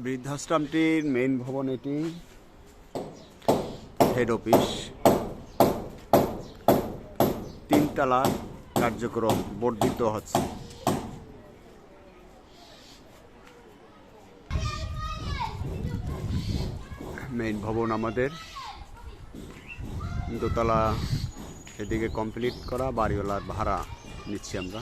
বৃদ্ধাশ্রমটির main ভবন এটি, head office, 3 তলা কার্যক্রম বর্ধিত হচ্ছে। মেইন ভবন আমাদের দোতলা, এদিকে কমপ্লিট করা, বাড়িওয়ালার ভাড়া নিচ্ছি আমরা।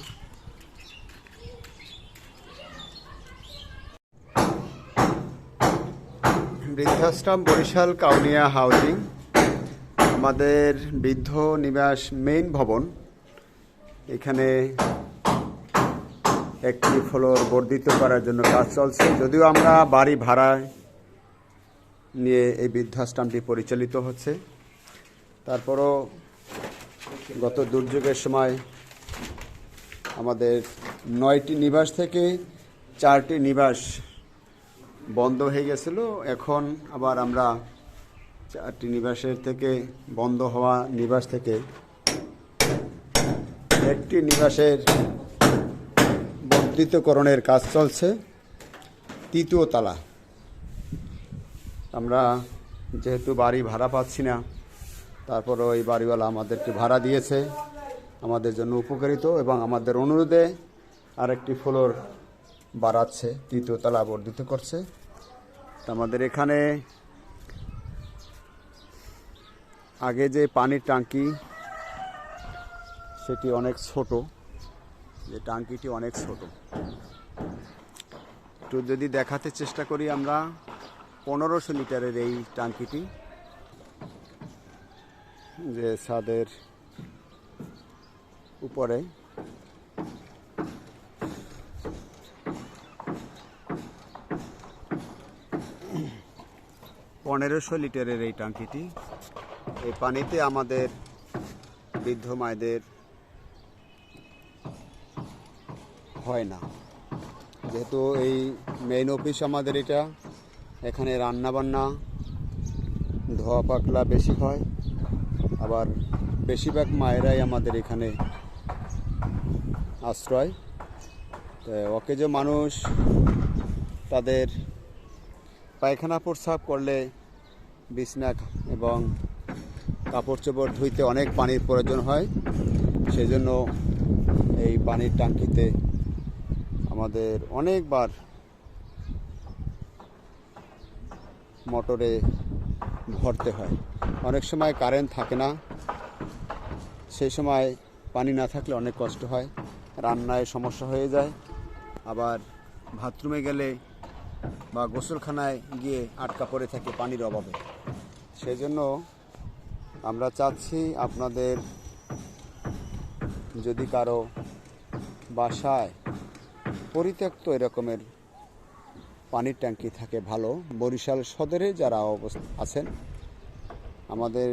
বৃদ্ধাশ্রম বরিশাল কাউনিয়া হাউজিং, আমাদের বৃদ্ধ নিবাস মেইন ভবন। এখানে একটি ফ্লোর বর্ধিত করার জন্য কাজ চলছে। যদিও আমরা বাড়ি ভাড়ায় নিয়ে এই বৃদ্ধাশ্রমটি পরিচালিত হচ্ছে, তারপরও গত দুর্যোগের সময় আমাদের 9টি নিবাস থেকে 4টি নিবাস বন্ধ হয়ে গেছিল। এখন আবার আমরা 4টি নিবাসের থেকে বন্ধ হওয়া নিবাস থেকে একটি নিবাসের বর্ধিতকরণের কাজ চলছে, 3য় তলা। আমরা যেহেতু বাড়ি ভাড়া পাচ্ছি না, তারপরও এই বাড়িওয়ালা আমাদেরকে ভাড়া দিয়েছে, আমাদের জন্য উপকারিত, এবং আমাদের অনুরোধে আরেকটি ফ্লোর বাড়াচ্ছে, 3য় তলা বর্ধিত করছে। আমাদের এখানে আগে যে পানির ট্যাঙ্কি সেটি অনেক ছোট, যে ট্যাঙ্কিটি অনেক ছোট। একটু যদি দেখাতে চেষ্টা করি আমরা, 1500 লিটারের এই ট্যাঙ্কিটি, যে ছাদের উপরে 1500 লিটারের এই ট্যাঙ্কিটি। এই পানিতে আমাদের বৃদ্ধ মায়েদের হয় না, যেহেতু এই মেইন অফিস আমাদের এটা, এখানে রান্নাবান্না ধোয়া পাকলা বেশি হয়, আবার বেশিরভাগ মায়েরাই আমাদের এখানে আশ্রয়। তো অকেজো মানুষ তাদের পায়খানা প্রস্রাব করলে বিছনা এবং কাপড় চোপড় ধুইতে অনেক পানির প্রয়োজন হয়। সেজন্য এই পানির ট্যাঙ্কিতে আমাদের অনেকবার মোটরে ভরতে হয়। অনেক সময় কারেন্ট থাকে না, সেই সময় পানি না থাকলে অনেক কষ্ট হয়, রান্নায় সমস্যা হয়ে যায়, আবার বাথরুমে গেলে বা গোসলখানায় গিয়ে আটকা পড়ে থাকে পানির অভাবে। সেজন্য আমরা চাচ্ছি আপনাদের যদি কারো বাসায় পরিত্যক্ত এরকমের পানির ট্যাঙ্কি থাকে ভালো, বরিশাল সদরে যারা আছেন, আমাদের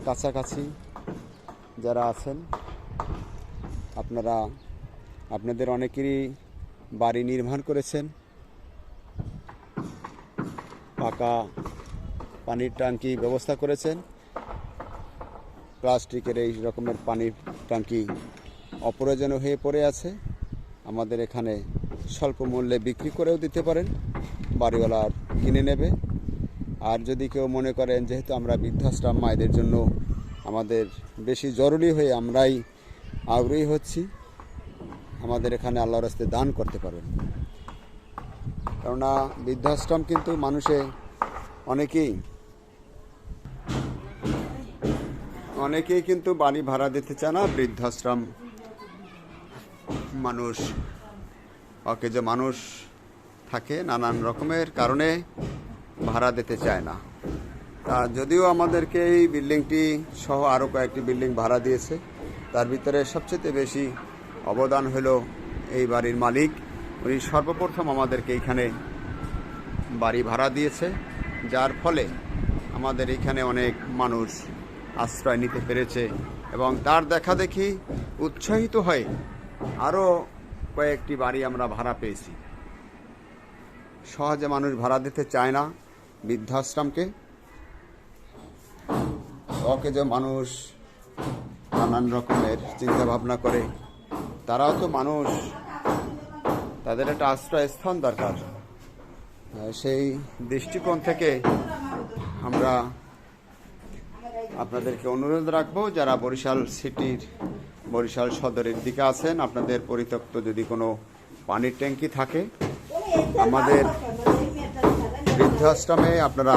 কাছাকাছি যারা আছেন, আপনাদের অনেকেরই বাড়ি নির্মাণ করেছেন, পাকা পানির ট্যাঙ্কি ব্যবস্থা করেছেন, প্লাস্টিকের এই রকমের পানির ট্যাঙ্কি অপ্রয়োজনীয় হয়ে পড়ে আছে, আমাদের এখানে স্বল্প মূল্যে বিক্রি করেও দিতে পারেন, বাড়িওয়ালা কিনে নেবে। আর যদি কেউ মনে করেন যেহেতু আমরা বৃদ্ধাশ্রম মায়েদের জন্য আমাদের বেশি জরুরি হয়ে আমরাই আগ্রহী হচ্ছি, আমাদের এখানে আল্লাহর রাস্তায় দান করতে পারবেন। কেননা বৃদ্ধাশ্রম কিন্তু মানুষে অনেকেই কিন্তু বাড়ি ভাড়া দিতে চায় না। বৃদ্ধাশ্রম মানুষ, অকেজো মানুষ থাকে, নানান রকমের কারণে ভাড়া দিতে চায় না। তা যদিও আমাদেরকে এই বিল্ডিংটি সহ আরও কয়েকটি বিল্ডিং ভাড়া দিয়েছে, তার ভিতরে সবচেয়ে বেশি অবদান হলো এই বাড়ির মালিক। উনি সর্বপ্রথম আমাদেরকে এইখানে বাড়ি ভাড়া দিয়েছে, যার ফলে আমাদের এখানে অনেক মানুষ আশ্রয় নিতে পেরেছে, এবং তার দেখা দেখি উৎসাহিত হয়ে আরও কয়েকটি বাড়ি আমরা ভাড়া পেয়েছি। সহজে মানুষ ভাড়া দিতে চায় না বৃদ্ধাশ্রমকে, অকেজো মানুষ নানান রকমের চিন্তা ভাবনা করে, তারাও তো মানুষ, তাদের একটা আশ্রয়স্থান দরকার। সেই দৃষ্টিকোণ থেকে আমরা আপনাদেরকে অনুরোধ রাখবো, যারা বরিশাল সিটির বরিশাল সদরের দিকে আছেন, আপনাদের পরিত্যক্ত যদি কোনো পানির ট্যাঙ্কি থাকে আমাদের বৃদ্ধাশ্রমে আপনারা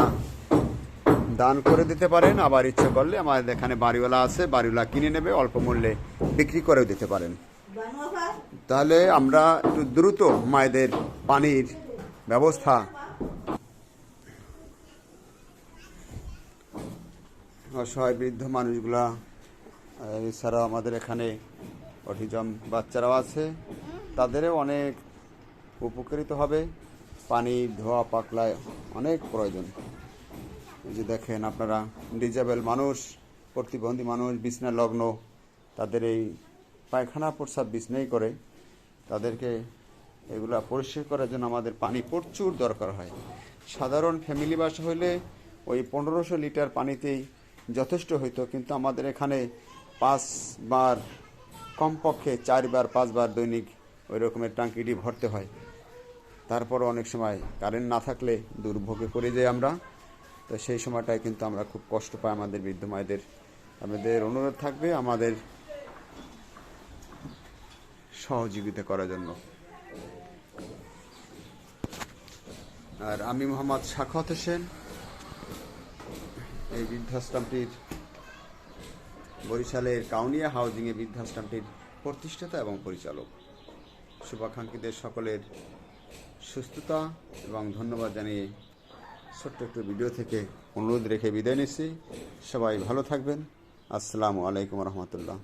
দান করে দিতে পারেন। আবার ইচ্ছে করলে আমাদের এখানে বাড়িওয়ালা আছে, বাড়িওয়ালা কিনে নেবে, অল্প মূল্যে বিক্রি করেও দিতে পারেন। তাহলে আমরা একটু দ্রুত মায়েদের পানির ব্যবস্থা, অসহায় বৃদ্ধ মানুষগুলা, এছাড়া আমাদের এখানে অটিজম বাচ্চারাও আছে, তাদেরও অনেক উপকৃত হবে। পানি ধোয়া পাকলায় অনেক প্রয়োজন। এই যে দেখেন আপনারা, ডিজেবল মানুষ, প্রতিবন্ধী মানুষ, বিছনা লগ্ন, তাদের এই পায়খানা প্রস্রাব বিছনাই করে, তাদেরকে এগুলা পরিষ্কার করার জন্য আমাদের পানি প্রচুর দরকার হয়। সাধারণ ফ্যামিলি বাসা হইলে ওই 1500 লিটার পানিতেই যথেষ্ট হইতো, কিন্তু আমাদের এখানে 5 বার, কমপক্ষে 4 বার 5 বার দৈনিক ওই রকমের ট্যাঙ্কিটি ভরতে হয়। তারপর অনেক সময় কারেন্ট না থাকলে দুর্ভোগে পড়ে যাই আমরা। তো সেই সময়টায় কিন্তু আমরা খুব কষ্ট পাই আমাদের বৃদ্ধ মায়েদের। আমাদের অনুরোধ থাকবে আমাদের সহযোগিতা করার জন্য। আর আমি মোহাম্মদ সাখাওয়াত হোসেন, এই বৃদ্ধাশ্রমটির, বরিশালের কাউনিয়া হাউজিংয়ে বৃদ্ধাশ্রমটির প্রতিষ্ঠাতা এবং পরিচালক। শুভাকাঙ্ক্ষীদের সকলের সুস্থতা এবং ধন্যবাদ জানিয়ে ছোট্ট একটু ভিডিও থেকে অনুরোধ রেখে বিদায় নিচ্ছি। সবাই ভালো থাকবেন। আসসালামু আলাইকুম রহমতুল্লাহ।